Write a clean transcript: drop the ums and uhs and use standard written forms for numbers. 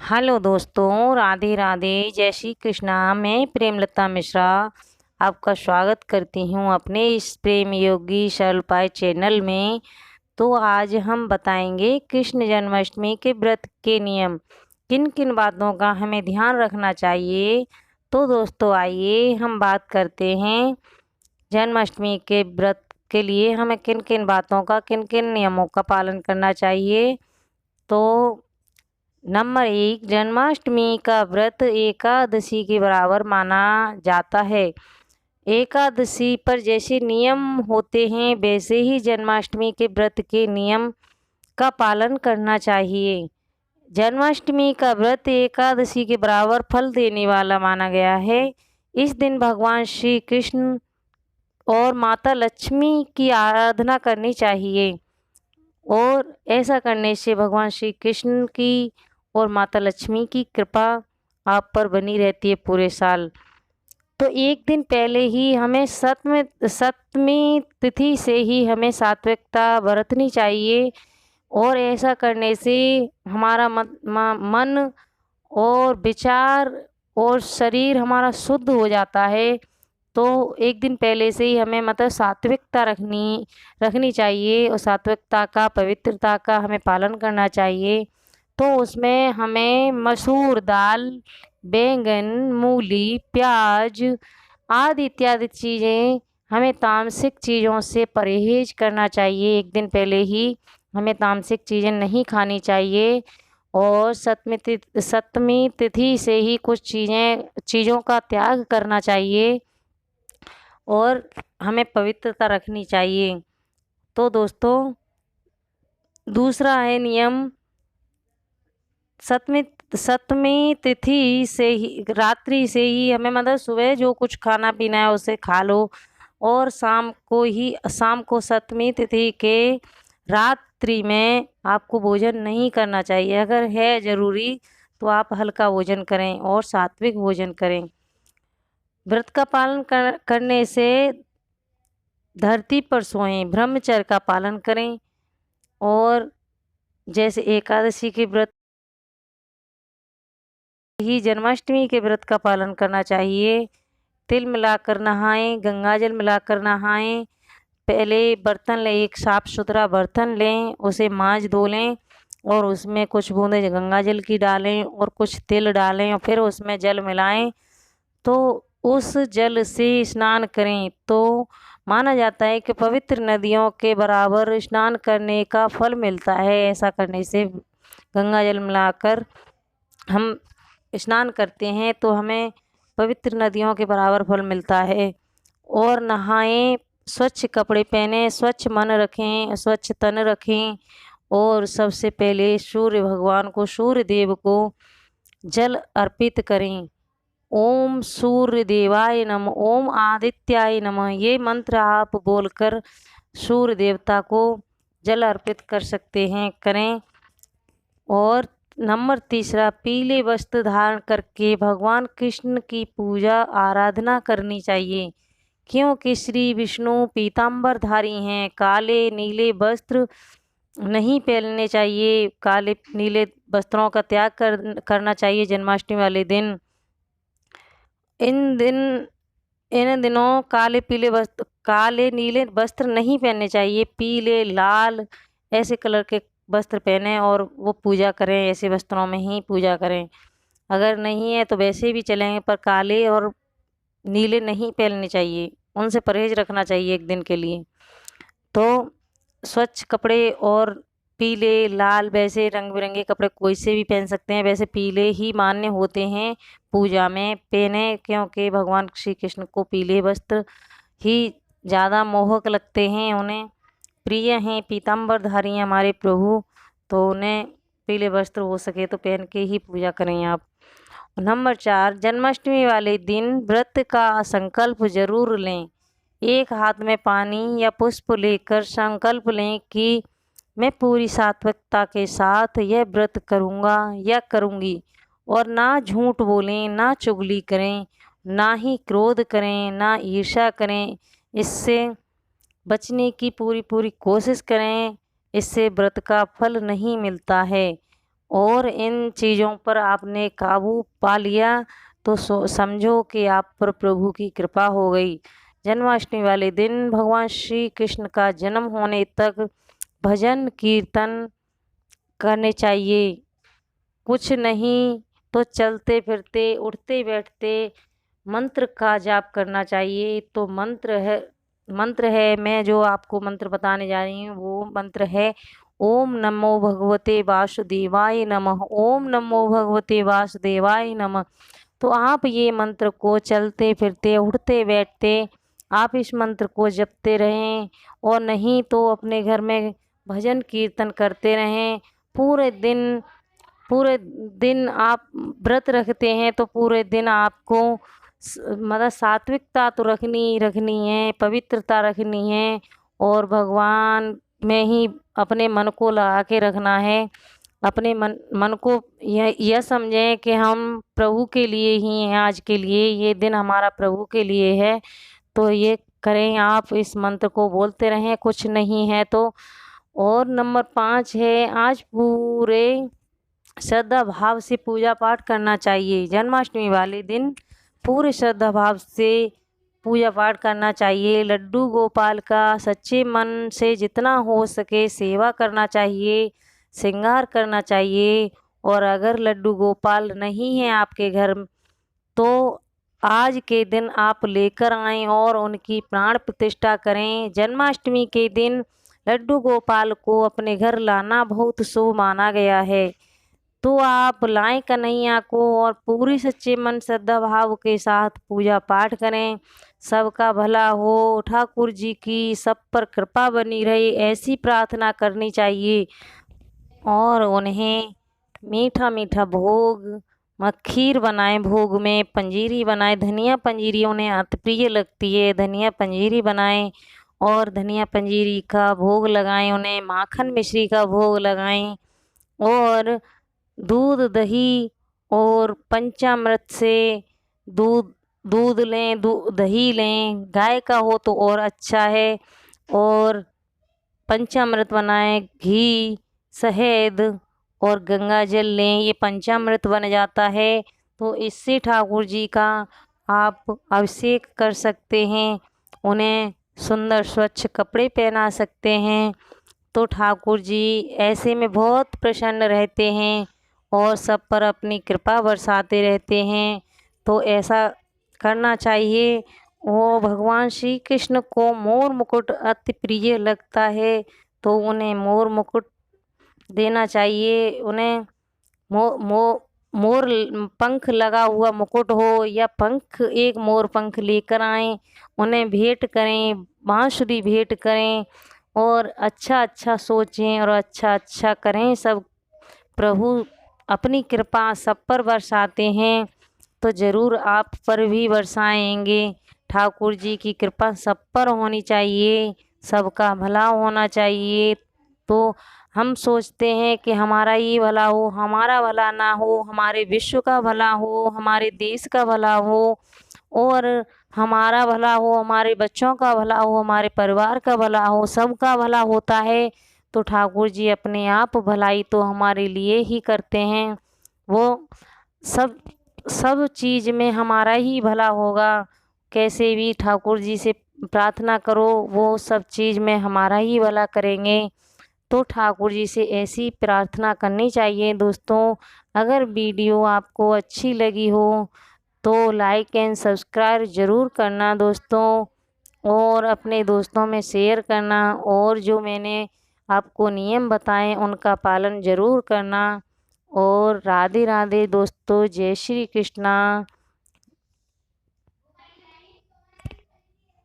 Hello दोस्तों, राधे राधे, जय श्री कृष्णा। मैं प्रेमलता मिश्रा आपका स्वागत करती हूँ अपने इस प्रेम योगी सरल उपाय चैनल में। तो आज हम बताएंगे कृष्ण जन्माष्टमी के व्रत के नियम, किन किन बातों का हमें ध्यान रखना चाहिए। तो दोस्तों आइए हम बात करते हैं जन्माष्टमी के व्रत के लिए हमें किन किन बातों का, किन किन नियमों का पालन करना चाहिए। तो नंबर 1, जन्माष्टमी का व्रत एकादशी के बराबर माना जाता है। एकादशी पर जैसे नियम होते हैं वैसे ही जन्माष्टमी के व्रत के नियम का पालन करना चाहिए। जन्माष्टमी का व्रत एकादशी के बराबर फल देने वाला माना गया है। इस दिन भगवान श्री कृष्ण और माता लक्ष्मी की आराधना करनी चाहिए और ऐसा करने से भगवान श्री कृष्ण की और माता लक्ष्मी की कृपा आप पर बनी रहती है पूरे साल। तो एक दिन पहले ही हमें सप्तमी तिथि से ही हमें सात्विकता बरतनी चाहिए और ऐसा करने से हमारा मन और विचार और शरीर हमारा शुद्ध हो जाता है। तो एक दिन पहले से ही हमें सात्विकता रखनी चाहिए और सात्विकता का, पवित्रता का हमें पालन करना चाहिए। तो उसमें हमें मसूर दाल, बैंगन, मूली, प्याज आदि इत्यादि चीज़ें, हमें तामसिक चीज़ों से परहेज करना चाहिए। एक दिन पहले ही हमें तामसिक चीज़ें नहीं खानी चाहिए और सप्तमी तिथि से ही कुछ चीज़ों का त्याग करना चाहिए और हमें पवित्रता रखनी चाहिए। तो दोस्तों दूसरा है नियम, सप्तमी तिथि से ही, रात्रि से ही हमें सुबह जो कुछ खाना पीना है उसे खा लो और शाम को सप्तमी तिथि के रात्रि में आपको भोजन नहीं करना चाहिए। अगर है ज़रूरी तो आप हल्का भोजन करें और सात्विक भोजन करें। व्रत का पालन करने से धरती पर सोएं, ब्रह्मचर्य का पालन करें और जैसे एकादशी के व्रत ही जन्माष्टमी के व्रत का पालन करना चाहिए। तिल मिलाकर नहाएं, गंगा जल मिलाकर नहाएं। पहले बर्तन लें, एक साफ सुथरा बर्तन लें, उसे मांज धो लें और उसमें कुछ बूंदें गंगा जल की डालें और कुछ तिल डालें और फिर उसमें जल मिलाएं। तो उस जल से स्नान करें तो माना जाता है कि पवित्र नदियों के बराबर स्नान करने का फल मिलता है। ऐसा करने से गंगा जल मिलाकर हम स्नान करते हैं तो हमें पवित्र नदियों के बराबर फल मिलता है। और नहाएं, स्वच्छ कपड़े पहने, स्वच्छ मन रखें, स्वच्छ तन रखें और सबसे पहले सूर्य भगवान को, सूर्य देव को जल अर्पित करें। ओम सूर्य देवाय नमः, ओम आदित्याय नमः, ये मंत्र आप बोलकर सूर्य देवता को जल अर्पित कर सकते हैं, करें। और नंबर तीसरा, पीले वस्त्र धारण करके भगवान कृष्ण की पूजा आराधना करनी चाहिए क्योंकि श्री विष्णु पीताम्बरधारी हैं। काले नीले वस्त्र नहीं पहनने चाहिए, काले नीले वस्त्रों का त्याग करना चाहिए जन्माष्टमी वाले दिन। इन दिनों काले नीले वस्त्र नहीं पहनने चाहिए, पीले लाल ऐसे कलर के वस्त्र पहने और वो पूजा करें, ऐसे वस्त्रों में ही पूजा करें। अगर नहीं है तो वैसे भी चलेंगे, पर काले और नीले नहीं पहनने चाहिए, उनसे परहेज रखना चाहिए एक दिन के लिए। तो स्वच्छ कपड़े और पीले लाल वैसे रंग बिरंगे कपड़े कोई से भी पहन सकते हैं, वैसे पीले ही मान्य होते हैं पूजा में पहने क्योंकि भगवान श्री कृष्ण को पीले वस्त्र ही ज़्यादा मोहक लगते हैं, उन्हें प्रिय हैं, पीताम्बरधारी हैं हमारे प्रभु, तो उन्हें पीले वस्त्र हो सके तो पहन के ही पूजा करें आप। नंबर 4, जन्माष्टमी वाले दिन व्रत का संकल्प जरूर लें। एक हाथ में पानी या पुष्प लेकर संकल्प लें कि मैं पूरी सात्विकता के साथ यह व्रत करूँगा या करूँगी और ना झूठ बोलें, ना चुगली करें, ना ही क्रोध करें, ना ईर्ष्या करें। इससे बचने की पूरी कोशिश करें, इससे व्रत का फल नहीं मिलता है। और इन चीज़ों पर आपने काबू पा लिया तो समझो कि आप पर प्रभु की कृपा हो गई। जन्माष्टमी वाले दिन भगवान श्री कृष्ण का जन्म होने तक भजन कीर्तन करने चाहिए। कुछ नहीं तो चलते फिरते उठते बैठते मंत्र का जाप करना चाहिए। तो मंत्र है मैं जो आपको मंत्र बताने जा रही हूँ वो मंत्र है ओम नमो भगवते वासुदेवाय नमः। ओम नमो भगवते वासुदेवाय नमः। तो आप ये मंत्र को चलते फिरते उठते बैठते आप इस मंत्र को जपते रहें, और नहीं तो अपने घर में भजन कीर्तन करते रहें। पूरे दिन आप व्रत रखते हैं तो पूरे दिन आपको मतलब सात्विकता तो रखनी है, पवित्रता रखनी है, और भगवान में ही अपने मन को लगा के रखना है। अपने मन को यह समझें कि हम प्रभु के लिए ही हैं, आज के लिए ये दिन हमारा प्रभु के लिए है। तो ये करें, आप इस मंत्र को बोलते रहें, कुछ नहीं है तो। और नंबर 5 है आज पूरे श्रद्धा भाव से पूजा पाठ करना चाहिए। जन्माष्टमी वाले दिन पूरे श्रद्धा भाव से पूजा पाठ करना चाहिए। लड्डू गोपाल का सच्चे मन से जितना हो सके सेवा करना चाहिए, श्रृंगार करना चाहिए। और अगर लड्डू गोपाल नहीं है आपके घर तो आज के दिन आप लेकर आएं और उनकी प्राण प्रतिष्ठा करें। जन्माष्टमी के दिन लड्डू गोपाल को अपने घर लाना बहुत शुभ माना गया है। तो आप लाएं कन्हैया को और पूरी सच्चे मन श्रद्धा भाव के साथ पूजा पाठ करें। सबका भला हो, ठाकुर जी की सब पर कृपा बनी रहे, ऐसी प्रार्थना करनी चाहिए। और उन्हें मीठा मीठा भोग खीर बनाएं, भोग में पंजीरी बनाएं, धनिया पंजीरी उन्हें अति प्रिय लगती है, धनिया पंजीरी बनाएं और धनिया पंजीरी का भोग लगाएं। उन्हें माखन मिश्री का भोग लगाएं और दूध दही और पंचामृत से दूध दूध लें, दही लें, गाय का हो तो और अच्छा है। और पंचामृत बनाएं, घी, शहद और गंगा जल लें, ये पंचामृत बन जाता है। तो इससे ठाकुर जी का आप अभिषेक कर सकते हैं, उन्हें सुंदर स्वच्छ कपड़े पहना सकते हैं। तो ठाकुर जी ऐसे में बहुत प्रसन्न रहते हैं और सब पर अपनी कृपा बरसाते रहते हैं। तो ऐसा करना चाहिए। वो भगवान श्री कृष्ण को मोर मुकुट अति प्रिय लगता है, तो उन्हें मोर मुकुट देना चाहिए। उन्हें मोर पंख लगा हुआ मुकुट हो या पंख, एक मोर पंख लेकर आएं, उन्हें भेंट करें, बांसुरी भेंट करें और अच्छा अच्छा सोचें और अच्छा अच्छा करें। सब प्रभु अपनी कृपा सब पर बरसाते हैं, तो ज़रूर आप पर भी बरसाएंगे। ठाकुर जी की कृपा सब पर होनी चाहिए, सबका भला होना चाहिए। तो हम सोचते हैं कि हमारा ही भला हो, हमारा भला ना हो, हमारे विश्व का भला हो, हमारे देश का भला हो और हमारा भला हो, हमारे बच्चों का भला हो, हमारे परिवार का भला हो, सबका भला होता है। तो ठाकुर जी अपने आप भलाई तो हमारे लिए ही करते हैं। वो सब चीज़ में हमारा ही भला होगा। कैसे भी ठाकुर जी से प्रार्थना करो, वो सब चीज़ में हमारा ही भला करेंगे। तो ठाकुर जी से ऐसी प्रार्थना करनी चाहिए। दोस्तों, अगर वीडियो आपको अच्छी लगी हो तो लाइक एंड सब्सक्राइब ज़रूर करना दोस्तों, और अपने दोस्तों में शेयर करना, और जो मैंने आपको नियम बताएं उनका पालन ज़रूर करना। और राधे राधे दोस्तों, जय श्री कृष्णा।